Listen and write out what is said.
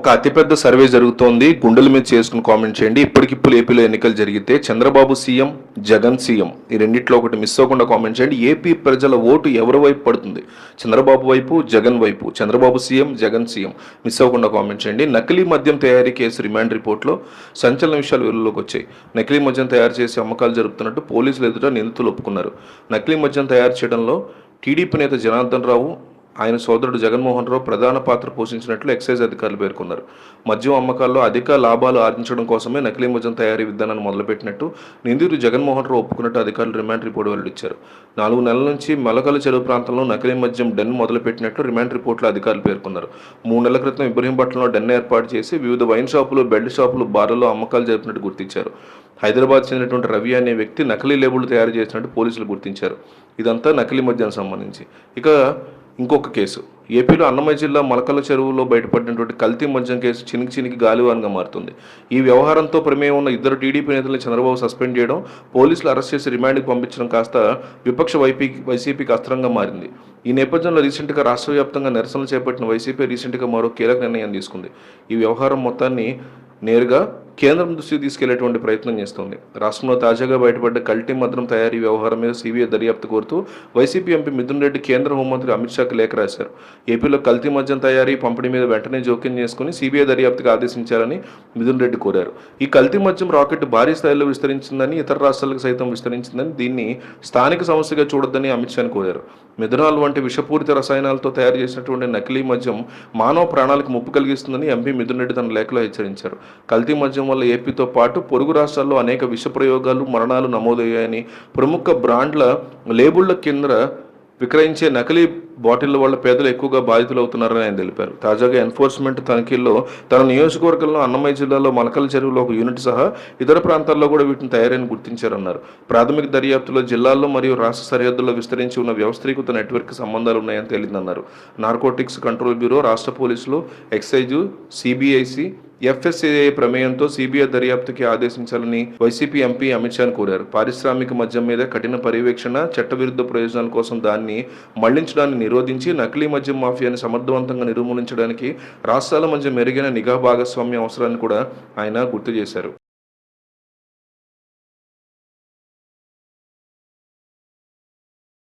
ఒక అతిపెద్ద సర్వే జరుగుతోంది. గుండెల మీద చేసుకుని కామెంట్ చేయండి. ఇప్పటికిప్పుడు ఏపీలో ఎన్నికలు జరిగితే చంద్రబాబు సీఎం, జగన్ సీఎం ఈ రెండిట్లో ఒకటి మిస్ అవ్వకుండా కామెంట్ చేయండి. ఏపీ ప్రజల ఓటు ఎవరి వైపు పడుతుంది? చంద్రబాబు వైపు, జగన్ వైపు. Chandrababu CM, Jagan CM. Miss అవ్వకుండా కామెంట్ చేయండి. నకిలీ మద్యం తయారీ కేసు రిమాండ్ రిపోర్ట్లో సంచలన విషయాలు వెలుగులోకి వచ్చాయి. నకిలీ మద్యం తయారు చేసి అమ్మకాలు జరుపుతున్నట్టు పోలీసులు ఎదుట నిందితులు ఒప్పుకున్నారు. నకిలీ మద్యం తయారు చేయడంలో టీడీపీ నేత జనార్దన్ రావు, ఆయన సోదరుడు జగన్మోహన్ రావు ప్రధాన పాత్ర పోషించినట్లు ఎక్సైజ్ అధికారులు పేర్కొన్నారు. మద్యం అమ్మకాల్లో అధిక లాభాలు ఆర్జించడం కోసమే నకిలీ మద్యం తయారీ విధానాన్ని మొదలుపెట్టినట్టు నిందితుడు జగన్మోహన్ రావు ఒప్పుకున్నట్టు అధికారులు రిమాండ్ రిపోర్టు వెల్లడించారు. 4 నెలల నుంచి మలకల చెరువు ప్రాంతంలో నకిలీ మద్యం డెన్ మొదలుపెట్టినట్లు రిమాండ్ రిపోర్టులో అధికారులు పేర్కొన్నారు. 3 నెలల క్రితం ఇబ్రహీంపట్నంలో డెన్ ఏర్పాటు చేసి వివిధ వైన్ షాపులు, బెల్ట్ షాపులు, బార్లలో అమ్మకాలు జరిపినట్టు గుర్తించారు. హైదరాబాద్ చెందినటువంటి రవి అనే వ్యక్తి నకిలీ లేబుల్ తయారు చేసినట్టు పోలీసులు గుర్తించారు. ఇదంతా నకిలీ మద్యానికి సంబంధించి. ఇక ఇంకొక కేసు, ఏపీలో అన్నమయ్య జిల్లా మలకల చెరువులో బయటపడినటువంటి కల్తీ మద్యం కేసు చినికి గాలివాన్గా మారుతుంది. ఈ వ్యవహారంతో ప్రమేయం ఉన్న ఇద్దరు టీడీపీ నేతలను చంద్రబాబు సస్పెండ్ చేయడం, పోలీసులు అరెస్ట్ చేసి రిమాండ్కి పంపించడం కాస్త విపక్ష వైసీపీకి అస్త్రంగా మారింది. ఈ నేపథ్యంలో రీసెంట్గా రాష్ట్ర వ్యాప్తంగా నిరసనలు చేపట్టిన వైసీపీ రీసెంట్గా మరో కీలక నిర్ణయం తీసుకుంది. ఈ వ్యవహారం మొత్తాన్ని నేరుగా కేంద్రం దృష్టికి తీసుకెళ్లేటువంటి ప్రయత్నం చేస్తోంది. రాష్ట్రంలో తాజాగా బయటపడ్డ కల్తీ మద్యం తయారీ వ్యవహారం మీద సిబిఐ దర్యాప్తు కోరుతూ వైసీపీ ఎంపీ మిథున్ రెడ్డి కేంద్ర హోంమంత్రి అమిత్ షాకి లేఖ రాశారు. ఏపీలో కల్తీ మద్యం తయారీ, పంపిణీ మీద వెంటనే జోక్యం చేసుకుని సిబిఐ దర్యాప్తుకు ఆదేశించాలని మిథున్ రెడ్డి కోరారు. ఈ కల్తీ మద్యం రాకెట్ భారీ స్థాయిలో విస్తరించిందని, ఇతర రాష్ట్రాలకు సైతం విస్తరించిందని, దీన్ని స్థానిక సమస్యగా చూడొద్దని అమిత్ షాని కోరారు. మిథనాల్ వంటి విషపూరిత రసాయనాలతో తయారు చేసినటువంటి నకిలీ మద్యం మానవ ప్రాణాలకు ముప్పు కలిగిస్తుందని ఎంపీ మిథున్ రెడ్డి తన లేఖలో హెచ్చరించారు. కల్తీ మద్యం వల్ల ఏపీతో పాటు పొరుగు రాష్ట్రాల్లో అనేక విష ప్రయోగాలు, మరణాలు నమోదయ్యాయని, ప్రముఖ బ్రాండ్ల లేబుళ్ల కింద విక్రయించే నకిలీ బాటిళ్ల వల్ల పేదలు ఎక్కువగా బాధితులవుతున్నారని ఆయన తెలిపారు. తాజాగా ఎన్ఫోర్స్మెంట్ తనిఖీల్లో తన నియోజకవర్గంలో అన్నమయ్య జిల్లాలో మలకల చెరువులో ఒక యూనిట్ సహా ఇతర ప్రాంతాల్లో కూడా వీటిని తయారైన గుర్తించారన్నారు. ప్రాథమిక దర్యాప్తులో జిల్లాల్లో మరియు రాష్ట్ర సరిహద్దుల్లో విస్తరించి ఉన్న వ్యవస్థీకృత నెట్వర్క్ సంబంధాలు ఉన్నాయని తేలిందన్నారు. నార్కోటిక్స్ కంట్రోల్ బ్యూరో, రాష్ట్ర పోలీసులు, ఎక్సైజ్, సిబిఐసి, ఎఫ్ఎస్ఏ ప్రమేయంతో సిబిఐ దర్యాప్తుకి ఆదేశించాలని వైసీపీ ఎంపీ అమిత్ షాను కోరారు. పారిశ్రామిక మద్యం మీద కఠిన పర్యవేక్షణ, చట్టవిరుద్ధ ప్రయోజనాల కోసం దాన్ని మళ్లించడాన్ని నిరోధించి నకిలీ మద్యం మాఫియాని సమర్థవంతంగా నిర్మూలించడానికి రాష్ట్రాల మధ్య మెరుగైన నిఘా భాగస్వామ్యం అవసరాన్ని కూడా ఆయన గుర్తు చేశారు.